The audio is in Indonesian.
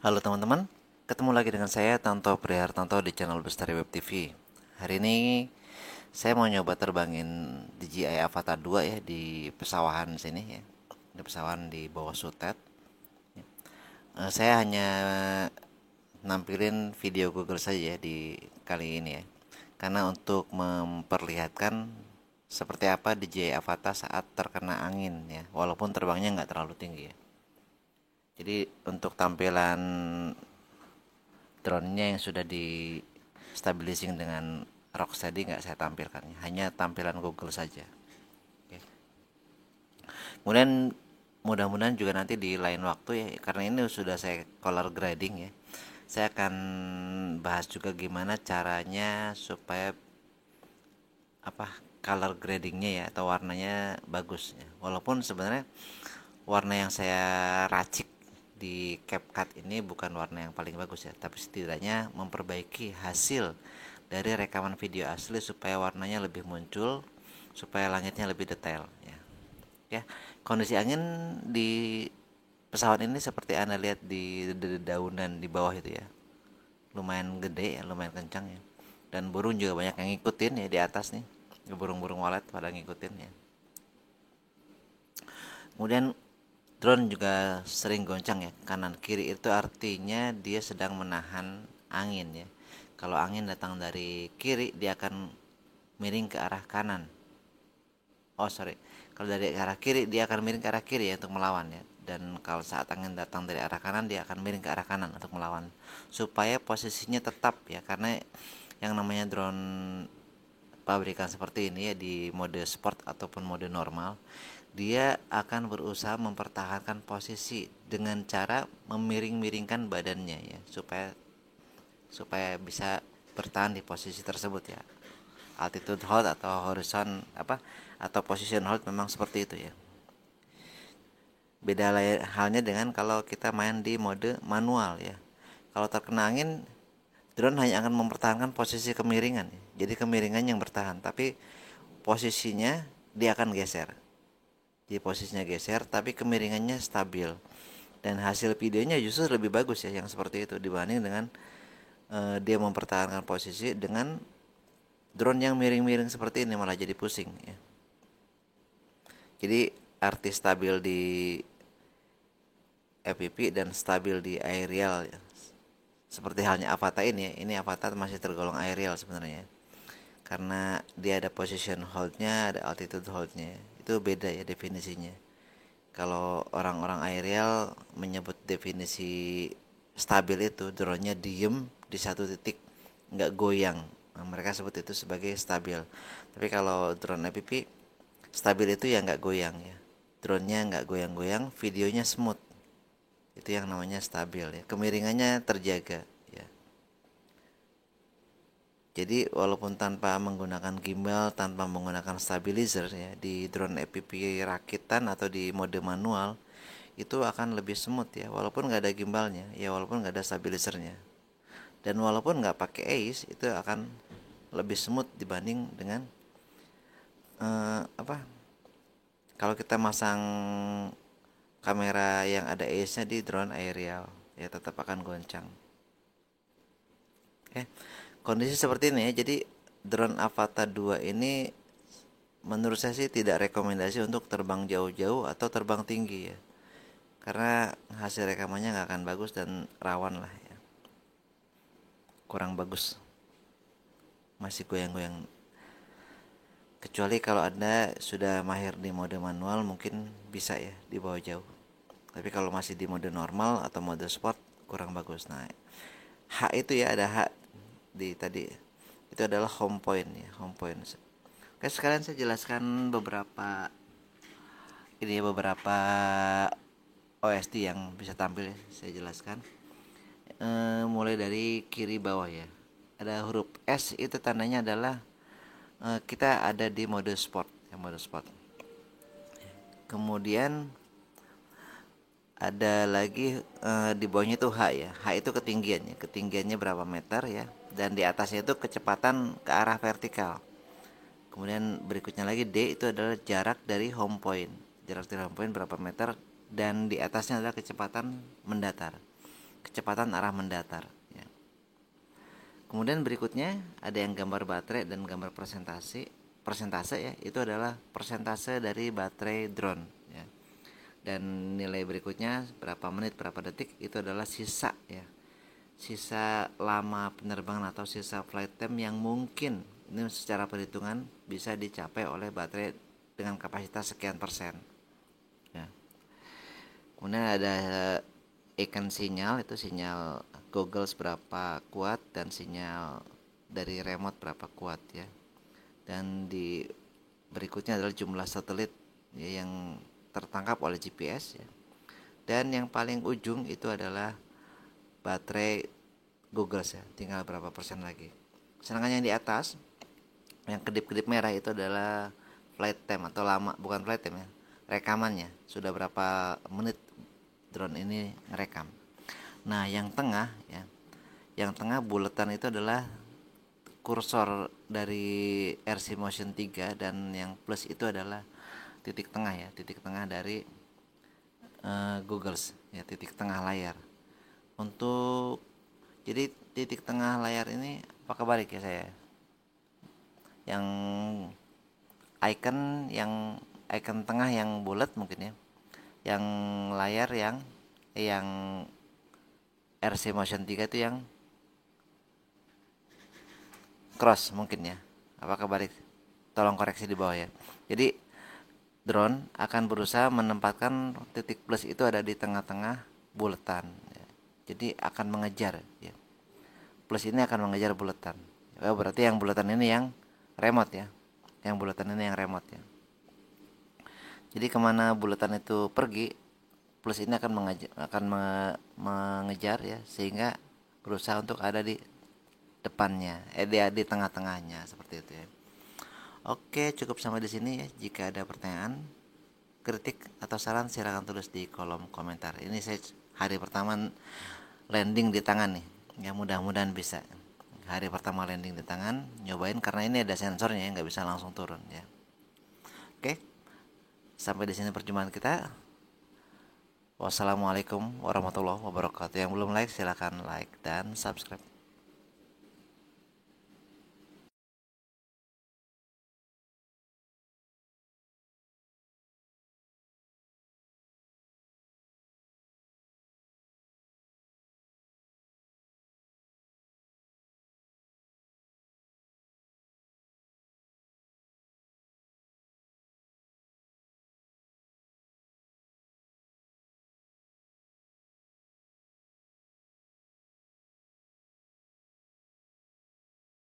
Halo teman-teman, ketemu lagi dengan saya Tanto Prihartanto di channel Bestari Web TV. Hari ini saya mau nyoba terbangin DJI Avata 2 ya di pesawahan sini ya. Di pesawahan di bawah Sutet. Saya hanya nampilin video Google saja ya di kali ini ya. Karena untuk memperlihatkan seperti apa DJI Avata saat terkena angin ya, walaupun terbangnya nggak terlalu tinggi ya. Jadi untuk tampilan drone-nya yang sudah di stabilizing dengan Rocksteady nggak saya tampilkan, hanya tampilan Google saja. Oke. Kemudian mudah-mudahan juga nanti di lain waktu ya, karena ini sudah saya color grading ya, saya akan bahas juga gimana caranya supaya apa color gradingnya ya atau warnanya bagus ya. Walaupun sebenarnya warna yang saya racik di CapCut ini bukan warna yang paling bagus ya, tapi setidaknya memperbaiki hasil dari rekaman video asli supaya warnanya lebih muncul, supaya langitnya lebih detail ya. Ya, kondisi angin di pesawat ini seperti Anda lihat di daunan di bawah itu ya. Lumayan gede ya, lumayan kencang ya. Dan burung juga banyak yang ngikutin ya di atas nih. Burung-burung walet pada ngikutin ya. Kemudian drone juga sering goncang ya, kanan kiri itu artinya dia sedang menahan angin ya. Kalau angin datang dari kiri dia akan miring ke arah kanan. Oh sorry, kalau dari arah kiri dia akan miring ke arah kiri ya untuk melawan ya. Dan kalau saat angin datang dari arah kanan dia akan miring ke arah kanan untuk melawan. Supaya posisinya tetap ya, karena yang namanya drone pabrikan seperti ini ya di mode sport ataupun mode normal, dia akan berusaha mempertahankan posisi dengan cara memiring-miringkan badannya ya supaya supaya bisa bertahan di posisi tersebut ya. Altitude hold atau horizon apa atau position hold memang seperti itu ya. Beda halnya dengan kalau kita main di mode manual ya. Kalau terkena angin, drone hanya akan mempertahankan posisi kemiringan ya. Jadi kemiringan yang bertahan, tapi posisinya dia akan geser. Jadi posisinya geser tapi kemiringannya stabil. Dan hasil videonya justru lebih bagus ya yang seperti itu dibanding dengan dia mempertahankan posisi dengan drone yang miring-miring seperti ini malah jadi pusing ya. Jadi arti stabil di FPV dan stabil di aerial ya. Seperti halnya Avata ini ya. Ini Avata masih tergolong aerial sebenarnya. Karena dia ada position holdnya, ada altitude holdnya. Itu beda ya definisinya. Kalau orang-orang aerial menyebut definisi stabil itu drone-nya diem di satu titik, nggak goyang. Nah, mereka sebut itu sebagai stabil. Tapi kalau drone FPV, stabil itu ya nggak goyang ya. Drone-nya nggak goyang-goyang, videonya smooth. Itu yang namanya stabil ya. Kemiringannya terjaga ya. Jadi walaupun tanpa menggunakan gimbal, tanpa menggunakan stabilizer ya, di drone FPV rakitan atau di mode manual itu akan lebih smooth ya, walaupun nggak ada gimbalnya ya, walaupun nggak ada stabilizernya, dan walaupun nggak pakai ace itu akan lebih smooth dibanding dengan apa kalau kita masang kamera yang ada ace-nya di drone aerial ya, tetap akan goncang. Oke, kondisi seperti ini ya. Jadi drone Avata 2 ini menurut saya sih tidak rekomendasi untuk terbang jauh-jauh atau terbang tinggi ya, karena hasil rekamannya nggak akan bagus dan rawan lah ya, kurang bagus, masih goyang-goyang. Kecuali kalau Anda sudah mahir di mode manual mungkin bisa ya dibawa jauh. Tapi kalau masih di mode normal atau mode sport kurang bagus. Nah, H itu ya, ada H di tadi. Itu adalah home point ya, home point. Oke, sekalian saya jelaskan beberapa ini ya, beberapa OSD yang bisa tampil ya, saya jelaskan. Mulai dari kiri bawah ya. Ada huruf S, itu tandanya adalah kita ada di mode sport ya, mode sport. Kemudian ada lagi di bawahnya itu H ya. H itu ketinggiannya. Ketinggiannya berapa meter ya. Dan di atasnya itu kecepatan ke arah vertikal. Kemudian berikutnya lagi D itu adalah jarak dari home point. Jarak dari home point berapa meter, dan di atasnya adalah kecepatan mendatar. kecepatan arah mendatar ya. Kemudian berikutnya ada yang gambar baterai dan gambar persentase ya, itu adalah persentase dari baterai drone ya. Dan nilai berikutnya berapa menit berapa detik itu adalah sisa ya, sisa lama penerbangan atau sisa flight time yang mungkin ini secara perhitungan bisa dicapai oleh baterai dengan kapasitas sekian persen ya. Kemudian ada icon sinyal, itu sinyal Google seberapa kuat dan sinyal dari remote berapa kuat ya. Dan di berikutnya adalah jumlah satelit ya, yang tertangkap oleh GPS ya. Dan yang paling ujung itu adalah baterai Google ya, tinggal berapa persen lagi. Sedangkan yang di atas yang kedip-kedip merah itu adalah flight time atau lama, bukan flight time ya, rekamannya sudah berapa menit drone ini ngerekam. Nah yang tengah ya, yang tengah buletan itu adalah kursor dari RC Motion 3, dan yang plus itu adalah titik tengah ya, titik tengah dari Google ya, titik tengah layar. Untuk jadi titik tengah layar ini apa kebalik ya saya, yang icon tengah yang bulat mungkin ya, yang layar yang RC Motion 3 itu yang cross mungkin ya, apakah balik, tolong koreksi di bawah ya. Jadi drone akan berusaha menempatkan titik plus itu ada di tengah-tengah buletan ya. Jadi akan mengejar ya, plus ini akan mengejar buletan ya, berarti yang buletan ini yang remote ya, yang buletan ini yang remote ya. Jadi kemana buletan itu pergi, plus ini akan mengejar ya, sehingga berusaha untuk ada di depannya, di tengah-tengahnya seperti itu ya. Oke, cukup sampai di sini ya. Jika ada pertanyaan, kritik atau saran silakan tulis di kolom komentar. Ini saya hari pertama landing di tangan nih. Ya mudah-mudahan bisa. Hari pertama landing di tangan, nyobain karena ini ada sensornya ya, nggak bisa langsung turun ya. Oke. Sampai di sini perjumpaan kita. Wassalamualaikum warahmatullahi wabarakatuh. Yang belum like silakan like dan subscribe.